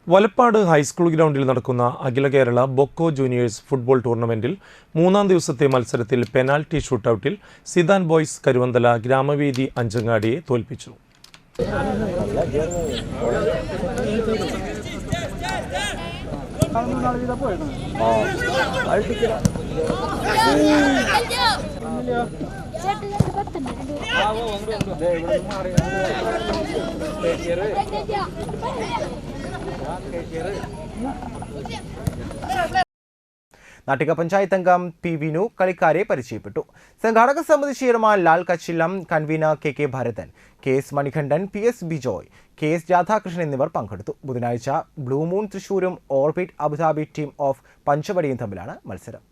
Valappad high school ഗ്രൗണ്ടിൽ നടക്കുന്ന അഖില Kerala ബൊക്കോ juniors football ടൂർണമെന്റിൽ മൂന്നാം ദിവസത്തെ മത്സരത്തിൽ പെനാൽറ്റി ഷൂട്ടൌട്ടിൽ സിദാൻ ബോയ്സ് കരുവന്തല ഗ്രാമവേദി അഞ്ചങ്ങാടിയെ തോൽപ്പിച്ചു. നാട്ടിക പഞ്ചായത്ത് അംഗം പി വിനു കളിക്കാരെ പരിചയപ്പെട്ടു. സംഘാടക സമിതി chairman Lal Kachilam, convener K Bharathan, K S Manikandan, P S Bijoy, K S Radhakrishnan എന്നിവർ പങ്കെടുത്തു. ബുധനാഴ്ച ബ്ലൂ മൂൺ തൃശൂരും ഓർബിറ്റ് അബുദാബി ടീം ഓഫ് പഞ്ചവടിയും തമ്മിലാണ് മത്സരം.